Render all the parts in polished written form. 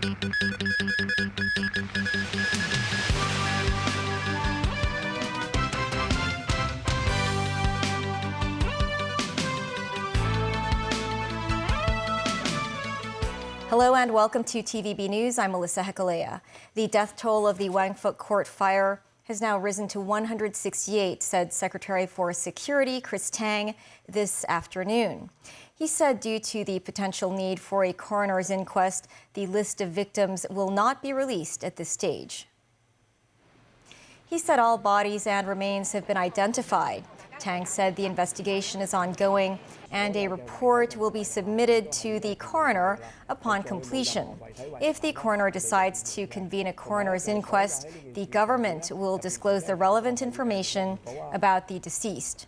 Hello and welcome to TVB News. I'm Melissa Hekalea. The death toll of the Wangfuk Court fire has now risen to 168, said Secretary for Security Chris Tang this afternoon. He said due to the potential need for a coroner's inquest, the list of victims will not be released at this stage. He said all bodies and remains have been identified. Tang said the investigation is ongoing and a report will be submitted to the coroner upon completion. If the coroner decides to convene a coroner's inquest, the government will disclose the relevant information about the deceased.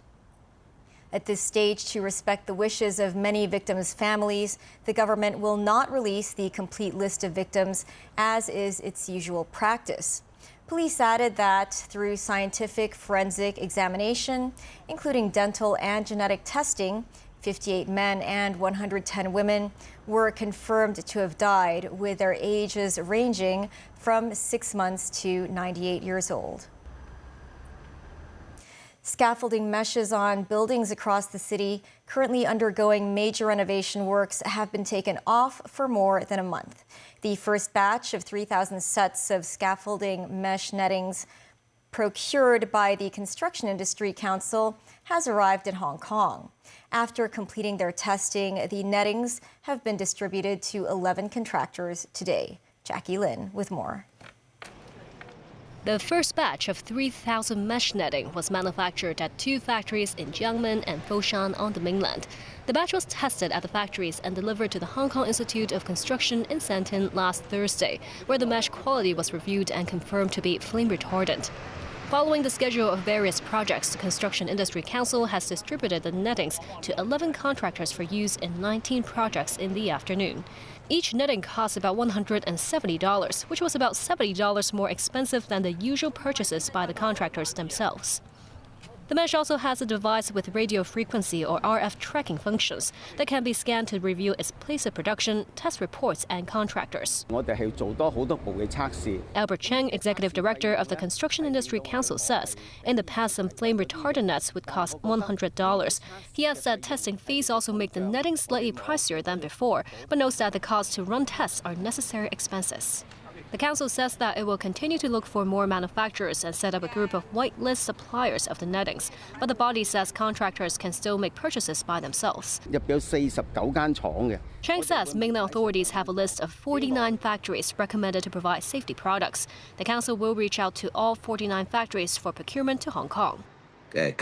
At this stage, to respect the wishes of many victims' families, the government will not release the complete list of victims, as is its usual practice. Police added that through scientific forensic examination, including dental and genetic testing, 58 men and 110 women were confirmed to have died, with their ages ranging from 6 months to 98 years old. Scaffolding meshes on buildings across the city currently undergoing major renovation works have been taken off for more than a month. The first batch of 3,000 sets of scaffolding mesh nettings procured by the Construction Industry Council has arrived in Hong Kong. After completing their testing, the nettings have been distributed to 11 contractors today. Jackie Lin with more. The first batch of 3,000 mesh netting was manufactured at 2 factories in Jiangmen and Foshan on the mainland. The batch was tested at the factories and delivered to the Hong Kong Institute of Construction in Sandton last Thursday, where the mesh quality was reviewed and confirmed to be flame retardant. Following the schedule of various projects, the Construction Industry Council has distributed the nettings to 11 contractors for use in 19 projects in the afternoon. Each netting costs about $170, which was about $70 more expensive than the usual purchases by the contractors themselves. The mesh also has a device with radio frequency or RF tracking functions that can be scanned to review its place of production, test reports, and contractors. Albert Cheng, Executive Director of the Construction Industry Council, says in the past some flame retardant nets would cost $100. He adds that testing fees also make the netting slightly pricier than before, but notes that the costs to run tests are necessary expenses. The council says that it will continue to look for more manufacturers and set up a group of whitelist suppliers of the nettings, but the body says contractors can still make purchases by themselves. Chang says mainland authorities have a list of 49 factories recommended to provide safety products. The council will reach out to all 49 factories for procurement to Hong Kong. A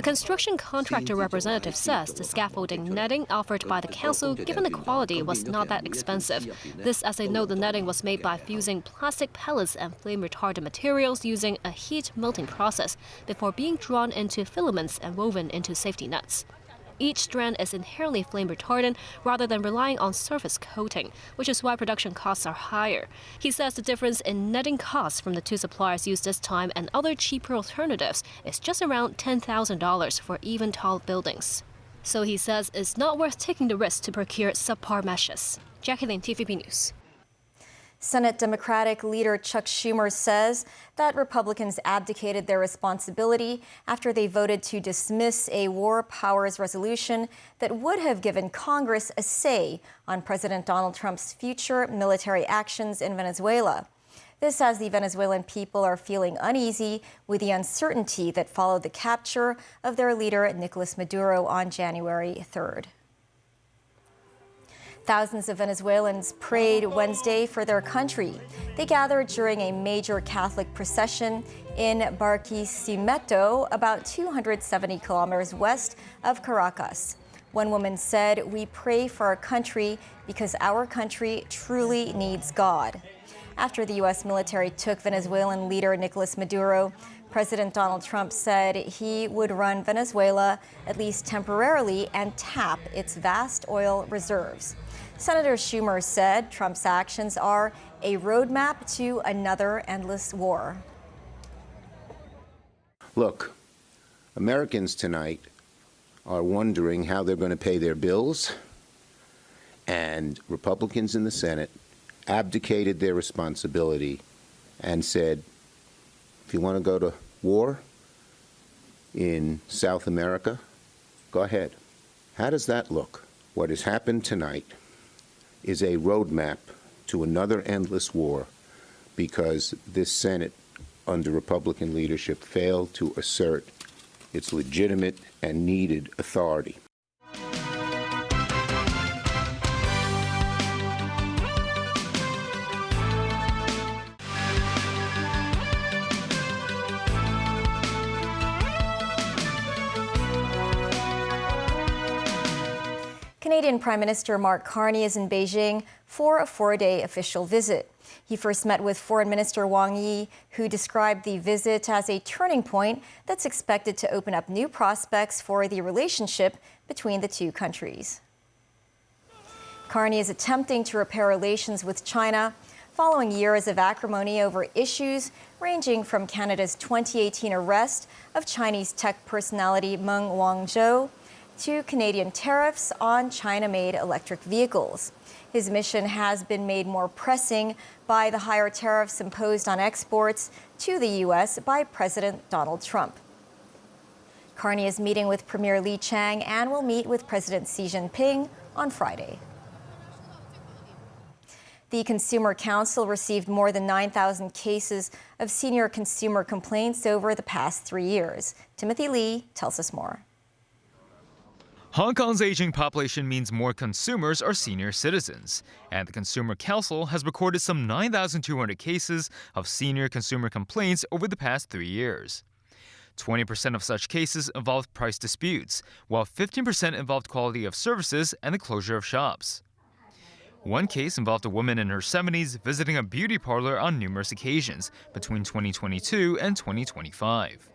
construction contractor representative says the scaffolding netting offered by the council, given the quality, was not that expensive. This as they know the netting was made by fusing plastic pellets and flame-retardant materials using a heat melting process before being drawn into filaments and woven into safety nets. Each strand is inherently flame retardant rather than relying on surface coating, which is why production costs are higher. He says the difference in netting costs from the 2 suppliers used this time and other cheaper alternatives is just around $10,000 for even tall buildings. So he says it's not worth taking the risk to procure subpar meshes. Jackie Lin, TVB News. Senate Democratic leader Chuck Schumer says that Republicans abdicated their responsibility after they voted to dismiss a war powers resolution that would have given Congress a say on President Donald Trump's future military actions in Venezuela. This as the Venezuelan people are feeling uneasy with the uncertainty that followed the capture of their leader, Nicolas Maduro, on January 3rd. Thousands of Venezuelans prayed Wednesday for their country. They gathered during a major Catholic procession in Barquisimeto, about 270 kilometers west of Caracas. One woman said, "We pray for our country because our country truly needs God." After the U.S. military took Venezuelan leader Nicolas Maduro, President Donald Trump said he would run Venezuela, at least temporarily, and tap its vast oil reserves. Senator Schumer said Trump's actions are a roadmap to another endless war. Look, Americans tonight are wondering how they're going to pay their bills And Republicans in the Senate abdicated their responsibility and said, if you want to go to war in South America, go ahead. How does that look? What has happened tonight is a roadmap to another endless war because this Senate, under Republican leadership, failed to assert its legitimate and needed authority. Canadian Prime Minister Mark Carney is in Beijing for a 4-day official visit. He first met with Foreign Minister Wang Yi, who described the visit as a turning point that's expected to open up new prospects for the relationship between the two countries. Carney is attempting to repair relations with China following years of acrimony over issues ranging from Canada's 2018 arrest of Chinese tech personality Meng Wanzhou to Canadian tariffs on China-made electric vehicles. His mission has been made more pressing by the higher tariffs imposed on exports to the U.S. by President Donald Trump. Carney is meeting with Premier Li Qiang and will meet with President Xi Jinping on Friday. The Consumer Council received more than 9,000 cases of senior consumer complaints over the past 3 years. Timothy Lee tells us more. Hong Kong's aging population means more consumers are senior citizens, and the Consumer Council has recorded some 9,200 cases of senior consumer complaints over the past 3 years. 20% of such cases involved price disputes, while 15% involved quality of services and the closure of shops. One case involved a woman in her 70s visiting a beauty parlor on numerous occasions between 2022 and 2025.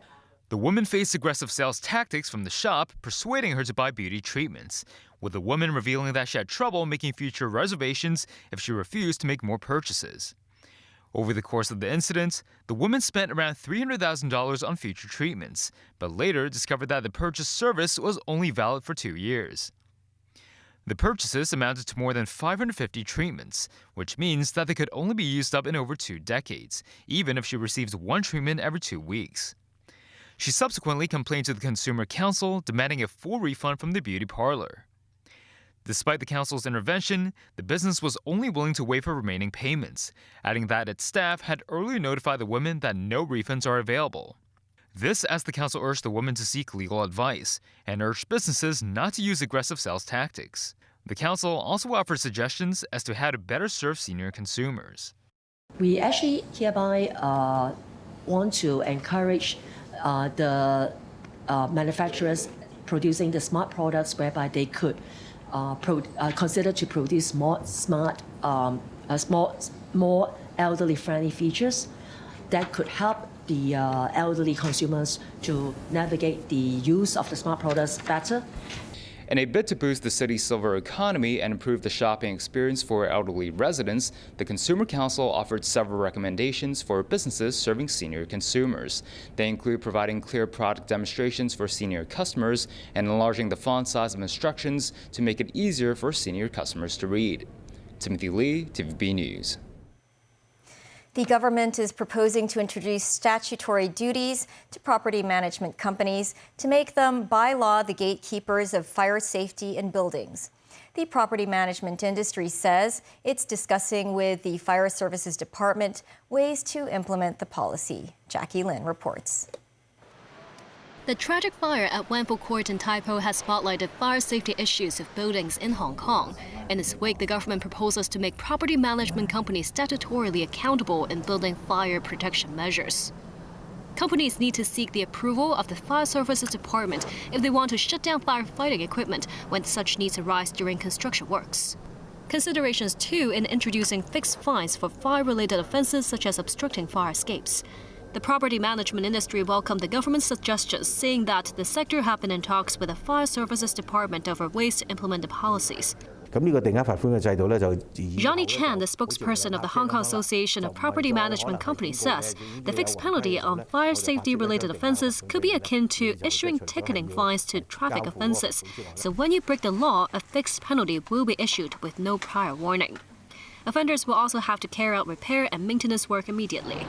The woman faced aggressive sales tactics from the shop, persuading her to buy beauty treatments, with the woman revealing that she had trouble making future reservations if she refused to make more purchases. Over the course of the incident, the woman spent around $300,000 on future treatments, but later discovered that the purchase service was only valid for 2 years. The purchases amounted to more than 550 treatments, which means that they could only be used up in over 2 decades, even if she receives one treatment every 2 weeks. She subsequently complained to the Consumer Council, demanding a full refund from the beauty parlor. Despite the council's intervention, the business was only willing to waive her remaining payments, adding that its staff had earlier notified the woman that no refunds are available. This as the council urged the woman to seek legal advice and urged businesses not to use aggressive sales tactics. The council also offered suggestions as to how to better serve senior consumers. We actually hereby want to encourage the manufacturers producing the smart products whereby they could consider to produce more elderly friendly features that could help the elderly consumers to navigate the use of the smart products better. In a bid to boost the city's silver economy and improve the shopping experience for elderly residents, the Consumer Council offered several recommendations for businesses serving senior consumers. They include providing clear product demonstrations for senior customers and enlarging the font size of instructions to make it easier for senior customers to read. Timothy Lee, TVB News. The government is proposing to introduce statutory duties to property management companies to make them, by law, the gatekeepers of fire safety in buildings. The property management industry says it's discussing with the Fire Services Department ways to implement the policy. Jackie Lin reports. The tragic fire at Wan Fuk Court in Tai Po has spotlighted fire safety issues of buildings in Hong Kong. In its wake, the government proposes to make property management companies statutorily accountable in building fire protection measures. Companies need to seek the approval of the Fire Services Department if they want to shut down firefighting equipment when such needs arise during construction works. Considerations, too, in introducing fixed fines for fire-related offenses such as obstructing fire escapes. The property management industry welcomed the government's suggestions, saying that the sector had been in talks with the Fire Services Department over ways to implement the policies. Johnny Chan, the spokesperson of the Hong Kong Association of Property Management Companies, says the fixed penalty on fire safety-related offences could be akin to issuing ticketing fines to traffic offences. So when you break the law, a fixed penalty will be issued with no prior warning. Offenders will also have to carry out repair and maintenance work immediately.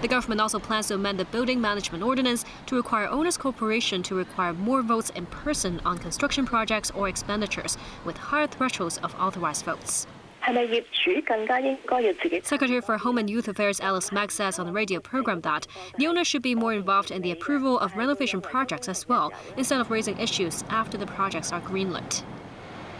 The government also plans to amend the Building Management Ordinance to require Owners Corporation to require more votes in person on construction projects or expenditures, with higher thresholds of authorized votes. Secretary for Home and Youth Affairs Alice Mack says on the radio program that the owners should be more involved in the approval of renovation projects as well, instead of raising issues after the projects are greenlit.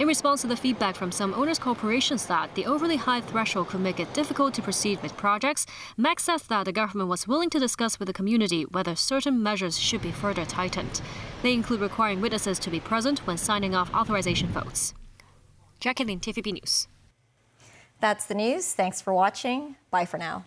In response to the feedback from some owners' corporations that the overly high threshold could make it difficult to proceed with projects, Mack says that the government was willing to discuss with the community whether certain measures should be further tightened. They include requiring witnesses to be present when signing off authorization votes. Jacqueline, TVB News. That's the news. Thanks for watching. Bye for now.